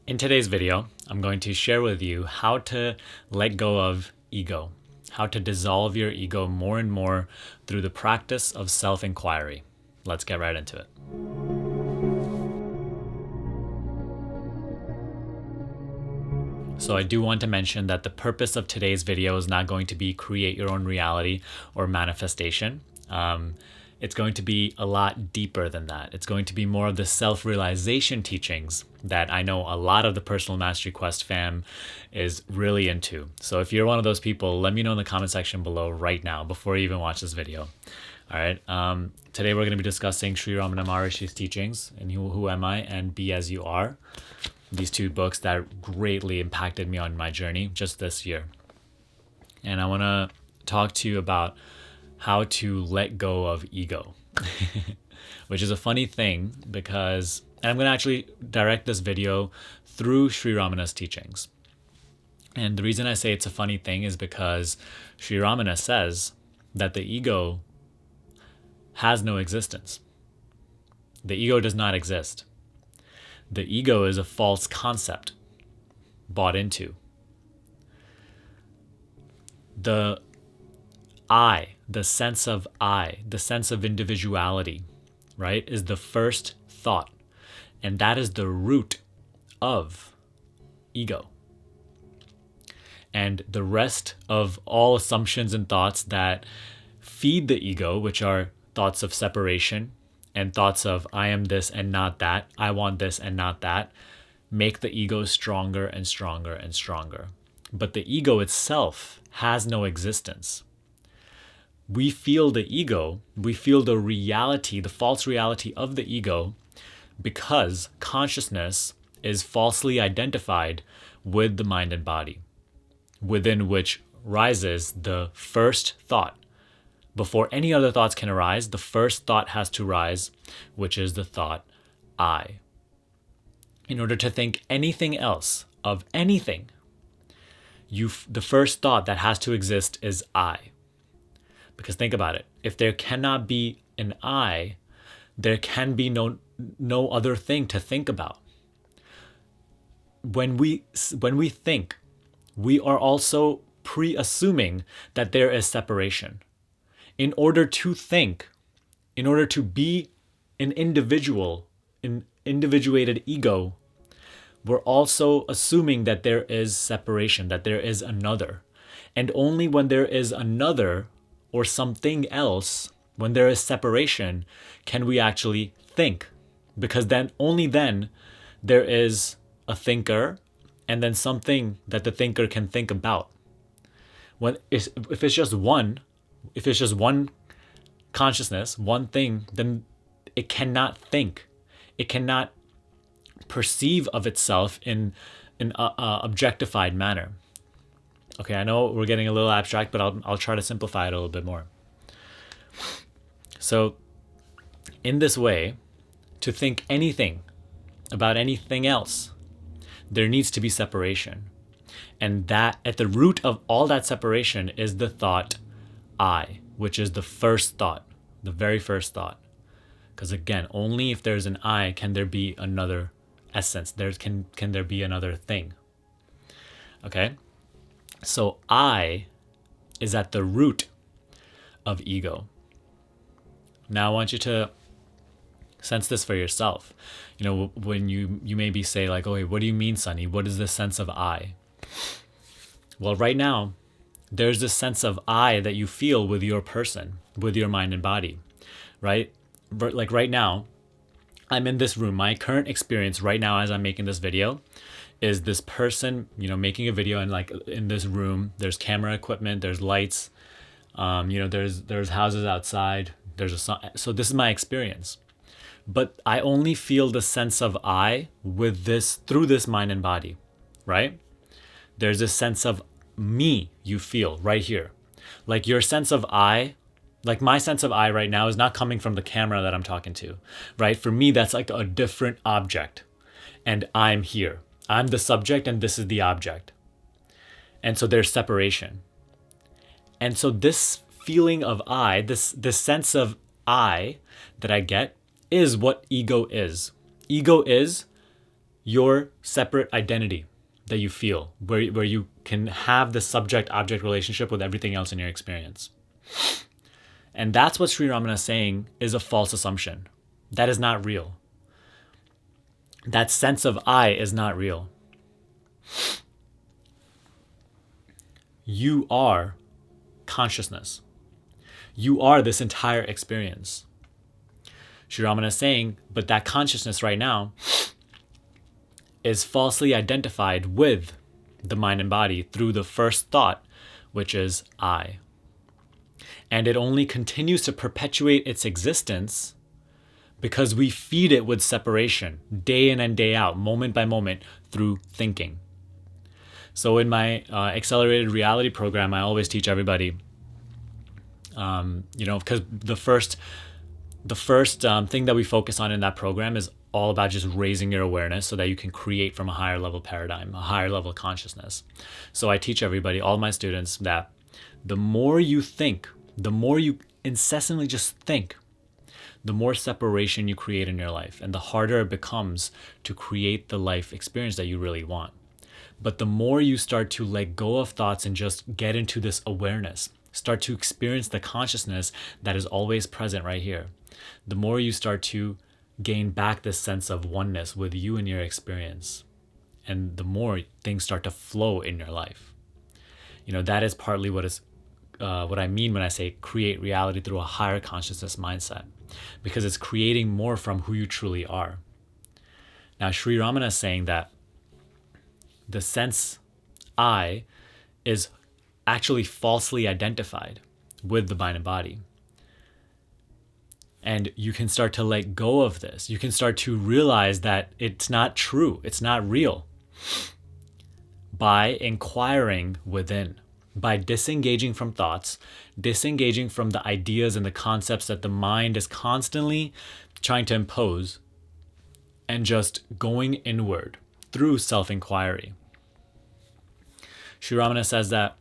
In today's video, I'm going to share with you how to let go of ego, how to dissolve your ego more and more through the practice of self-inquiry. Let's get right into it. So I do want to mention that the purpose of today's video is not going to be create your own reality or manifestation. It's going to be a lot deeper than that. It's going to be more of the self-realization teachings that I know a lot of the Personal Mastery Quest fam is really into. So if you're one of those people, let me know in the comment section below right now before you even watch this video. All right. Today we're going to be discussing Sri Ramana Maharshi's teachings and Who Am I and Be As You Are. These two books that greatly impacted me on my journey just this year. And I want to talk to you about how to let go of ego, which is a funny thing because, and I'm going to actually direct this video through Sri Ramana's teachings. And the reason I say it's a funny thing is because Sri Ramana says that the ego has no existence. The ego does not exist. The ego is a false concept bought into. The I, the sense of I, the sense of individuality, right, is the first thought. And that is the root of ego. And the rest of all assumptions and thoughts that feed the ego, which are thoughts of separation and thoughts of I am this and not that, I want this and not that, make the ego stronger and stronger and stronger. But the ego itself has no existence. We feel the ego, we feel the reality, the false reality of the ego, because consciousness is falsely identified with the mind and body, within which rises the first thought. Before any other thoughts can arise, the first thought has to rise, which is the thought I. In order to think anything else of anything, the first thought that has to exist is I. Because think about it. If there cannot be an I, there can be no other thing to think about. When we think, we are also pre-assuming that there is separation. In order to think, in order to be an individual, an individuated ego, we're also assuming that there is separation, that there is another. And only when there is another or something else, when there is separation, can we actually think. Because then, only then, there is a thinker and then something that the thinker can think about. If it's just one consciousness, one thing, then it cannot think. It cannot perceive of itself in an objectified manner. Okay, I know we're getting a little abstract, but I'll try to simplify it a little bit more. So, in this way, to think anything about anything else, there needs to be separation. And that at the root of all that separation is the thought I, which is the first thought, the very first thought. Because again, only if there's an I can there be another essence. Can there be another thing. Okay? So I is at the root of ego. Now I want you to sense this for yourself. You know, when you maybe say like, oh, hey, what do you mean, Sunny? What is the sense of I? Well, right now, there's this sense of I that you feel with your person, with your mind and body, right? Like right now, I'm in this room. My current experience right now as I'm making this video is this person, making a video, and like in this room, there's camera equipment, there's lights, there's houses outside, there's a sun. So this is my experience. But I only feel the sense of I through this mind and body, right? There's a sense of me you feel right here. Like your sense of I, like my sense of I right now is not coming from the camera that I'm talking to, right? For me, that's like a different object. And I'm here. I'm the subject and this is the object. And so there's separation. And so this feeling of I, this sense of I that I get is what ego is. Ego is your separate identity that you feel, where you can have the subject-object relationship with everything else in your experience. And that's what Sri Ramana is saying is a false assumption. That is not real. That sense of I is not real. You are consciousness. You are this entire experience. Sri Ramana is saying, but that consciousness right now is falsely identified with the mind and body through the first thought, which is I. And it only continues to perpetuate its existence because we feed it with separation day in and day out, moment by moment, through thinking. So in my accelerated reality program, I always teach everybody, because the first thing that we focus on in that program is all about just raising your awareness so that you can create from a higher level paradigm, a higher level consciousness. So I teach everybody, all my students, that the more you think, the more you incessantly just think, the more separation you create in your life, and the harder it becomes to create the life experience that you really want. But the more you start to let go of thoughts and just get into this awareness, start to experience the consciousness that is always present right here, the more you start to gain back this sense of oneness with you and your experience. And the more things start to flow in your life. That is partly what I mean when I say create reality through a higher consciousness mindset, because it's creating more from who you truly are. Now, Sri Ramana is saying that the sense I is actually falsely identified with the mind and body. And you can start to let go of this. You can start to realize that it's not true. It's not real. By inquiring within, by disengaging from thoughts, disengaging from the ideas and the concepts that the mind is constantly trying to impose, and just going inward through self-inquiry. Sri Ramana says that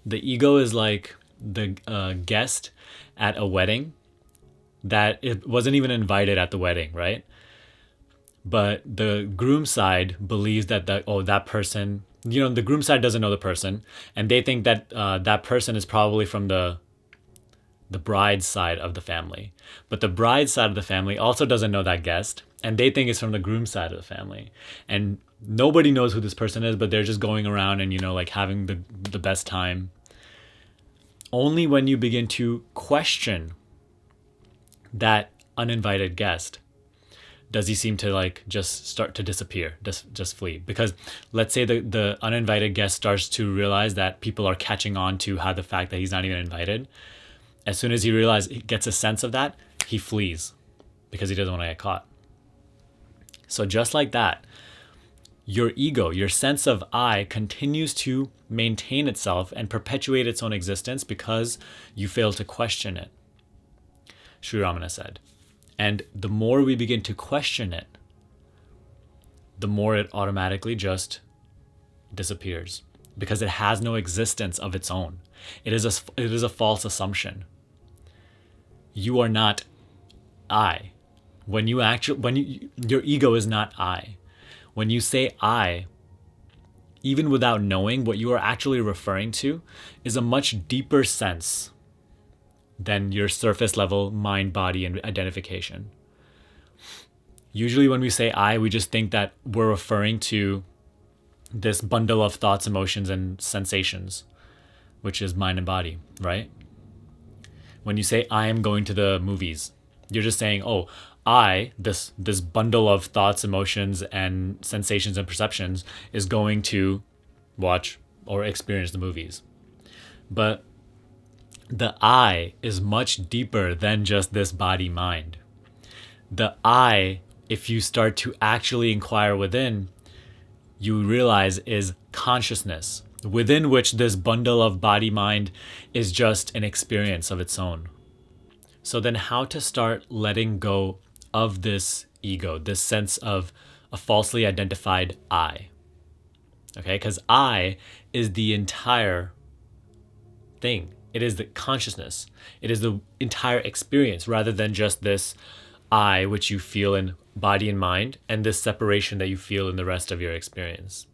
the ego is like the guest at a wedding that it wasn't even invited at the wedding, right? But the groom side believes that that person, the groom side doesn't know the person, and they think that that person is probably from the bride's side of the family. But the bride's side of the family also doesn't know that guest, and they think it's from the groom's side of the family. And nobody knows who this person is, but they're just going around and, having the best time. Only when you begin to question that uninvited guest does he seem to just start to disappear, just flee. Because let's say the uninvited guest starts to realize that people are catching on to how the fact that he's not even invited. As soon as he gets a sense of that, he flees because he doesn't want to get caught. So just like that, your ego, your sense of I, continues to maintain itself and perpetuate its own existence because you fail to question it, Sri Ramana said. And the more we begin to question it, the more it automatically just disappears because it has no existence of its own. It is a false assumption. You are not I. Your ego is not I. When you say I, even without knowing, what you are actually referring to is a much deeper sense than your surface level mind, body, and identification. Usually when we say I, we just think that we're referring to this bundle of thoughts, emotions, and sensations, which is mind and body, right? When you say I am going to the movies, you're just saying, this bundle of thoughts, emotions, and sensations and perceptions is going to watch or experience the movies. But the I is much deeper than just this body mind. The I, if you start to actually inquire within, you realize is consciousness, within which this bundle of body mind is just an experience of its own. So then how to start letting go of this ego, this sense of a falsely identified I? Okay, because I is the entire thing. It is the consciousness. It is the entire experience rather than just this I which you feel in body and mind, and this separation that you feel in the rest of your experience.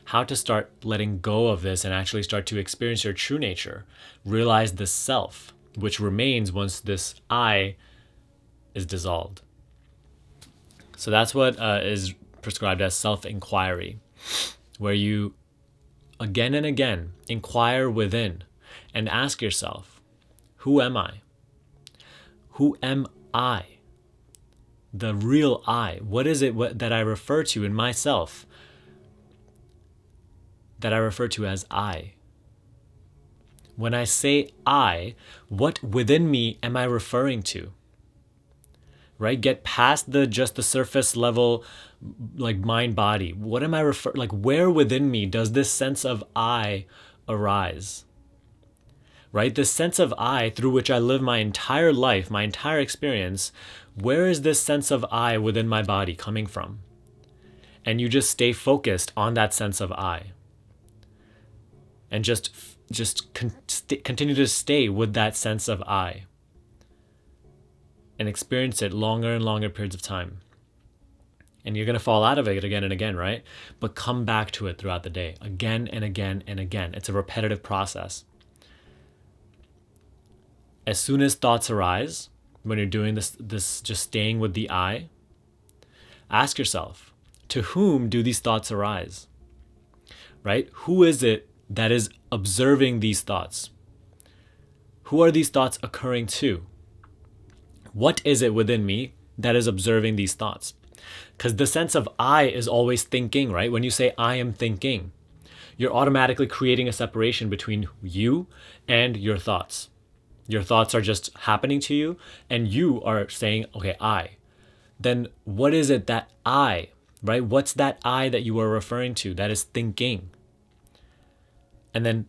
How to start letting go of this and actually start to experience your true nature. Realize the self, which remains once this I is dissolved. So that's what is prescribed as self-inquiry, where you again and again inquire within and ask yourself, who am I? Who am I? The real I. What is it that I refer to in myself, that I refer to as I? When I say I, what within me am I referring to? Right? Get past just the surface level, like mind body. What am I like where within me does this sense of I arise? Right? This sense of I through which I live my entire life, my entire experience, where is this sense of I within my body coming from? And you just stay focused on that sense of I. And just continue to stay with that sense of I. And experience it longer and longer periods of time. And you're going to fall out of it again and again, right? But come back to it throughout the day, again and again and again. It's a repetitive process. As soon as thoughts arise, when you're doing this just staying with the I, ask yourself, to whom do these thoughts arise? Right? Who is it that is observing these thoughts? Who are these thoughts occurring to? What is it within me that is observing these thoughts? Because the sense of I is always thinking, right? When you say I am thinking, you're automatically creating a separation between you and your thoughts. Your thoughts are just happening to you, and you are saying, okay, I. Then what is it that I, right? What's that I that you are referring to that is thinking? And then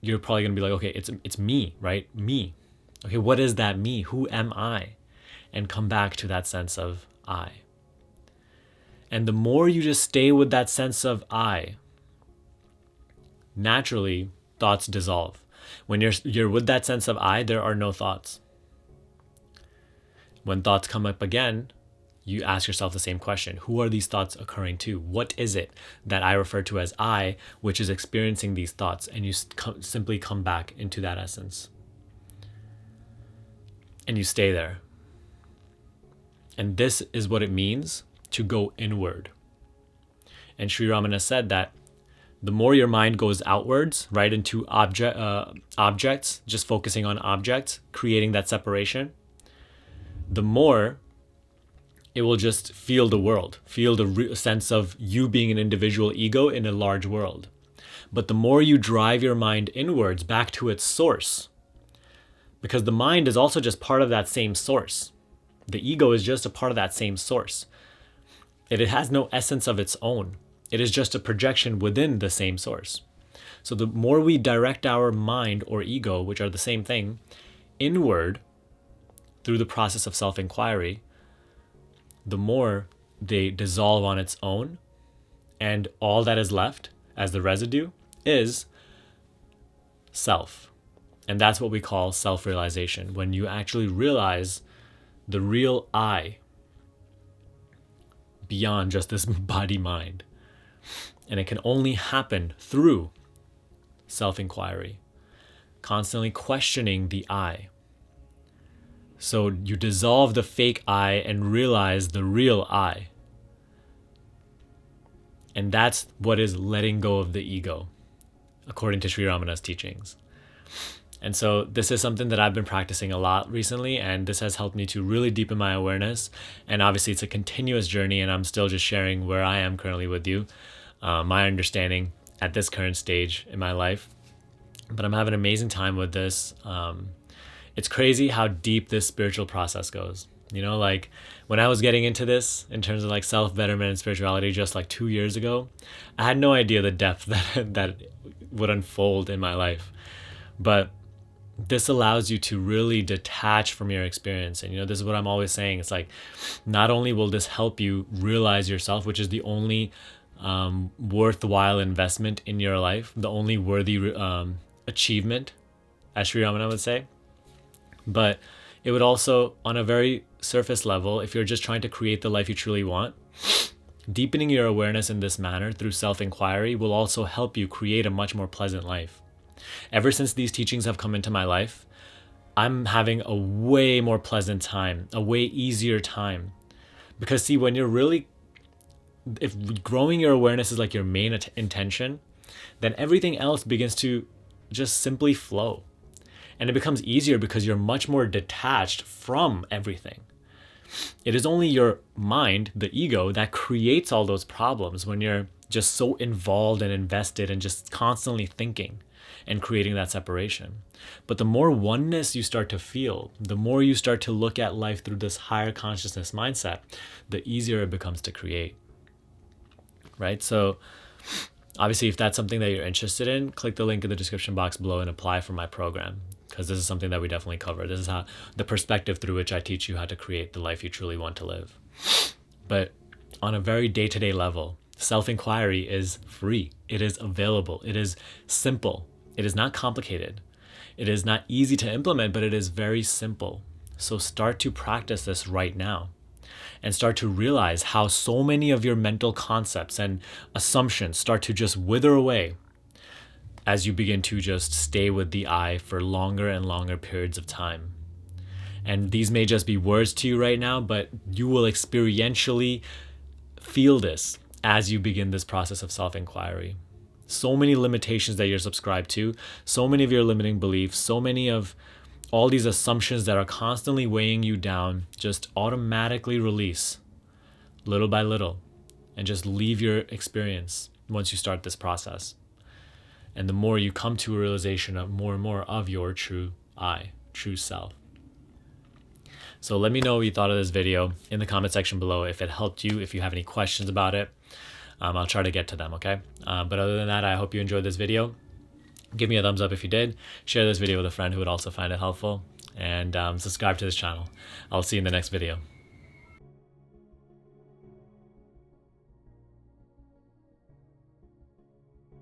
you're probably going to be like, okay, it's me, right? Me. Okay, what is that me? Who am I? And come back to that sense of I. And the more you just stay with that sense of I, naturally thoughts dissolve. When you're with that sense of I, there are no thoughts. When thoughts come up again, you ask yourself the same question. Who are these thoughts occurring to? What is it that I refer to as I, which is experiencing these thoughts? And you simply come back into that essence. And you stay there. And this is what it means to go inward. And Sri Ramana said that the more your mind goes outwards, right, into objects, just focusing on objects, creating that separation, the more it will just feel the world, feel the sense of you being an individual ego in a large world. But the more you drive your mind inwards back to its source, because the mind is also just part of that same source. The ego is just a part of that same source. It has no essence of its own. It is just a projection within the same source. So the more we direct our mind or ego, which are the same thing, inward through the process of self-inquiry, the more they dissolve on its own, and all that is left as the residue is self. And that's what we call self-realization, when you actually realize the real I beyond just this body-mind. And it can only happen through self-inquiry, constantly questioning the I. So you dissolve the fake I and realize the real I. And that's what is letting go of the ego, according to Sri Ramana's teachings. And so this is something that I've been practicing a lot recently, and this has helped me to really deepen my awareness. And obviously it's a continuous journey, and I'm still just sharing where I am currently with you, my understanding at this current stage in my life. But I'm having an amazing time with this. It's crazy how deep this spiritual process goes. You know, like when I was getting into this in terms of like self-betterment and spirituality just like 2 years ago, I had no idea the depth that would unfold in my life. But this allows you to really detach from your experience. And, you know, this is what I'm always saying. It's like, not only will this help you realize yourself, which is the only worthwhile investment in your life, the only worthy achievement, as Sri Ramana would say, but it would also, on a very surface level, if you're just trying to create the life you truly want, deepening your awareness in this manner through self-inquiry will also help you create a much more pleasant life. Ever since these teachings have come into my life, I'm having a way more pleasant time, a way easier time. Because see, when you're really, if growing your awareness is like your main intention, then everything else begins to just simply flow. And it becomes easier because you're much more detached from everything. It is only your mind, the ego, that creates all those problems when you're just so involved and invested and just constantly thinking and creating that separation. But the more oneness you start to feel, the more you start to look at life through this higher consciousness mindset, the easier it becomes to create. Right? So obviously, if that's something that you're interested in, click the link in the description box below and apply for my program, because this is something that we definitely cover. This is how the perspective through which I teach you how to create the life you truly want to live. But on a very day-to-day level, self-inquiry is free. It is available. It is simple. It is not complicated. It is not easy to implement, but it is very simple. So start to practice this right now and start to realize how so many of your mental concepts and assumptions start to just wither away as you begin to just stay with the I for longer and longer periods of time. And these may just be words to you right now, but you will experientially feel this as you begin this process of self-inquiry. So many limitations that you're subscribed to, so many of your limiting beliefs, so many of all these assumptions that are constantly weighing you down, just automatically release little by little and just leave your experience once you start this process. And the more you come to a realization of more and more of your true I, true self. So let me know what you thought of this video in the comment section below. If it helped you, if you have any questions about it, I'll try to get to them, okay? But other than that, I hope you enjoyed this video. Give me a thumbs up if you did. Share this video with a friend who would also find it helpful. And subscribe to this channel. I'll see you in the next video.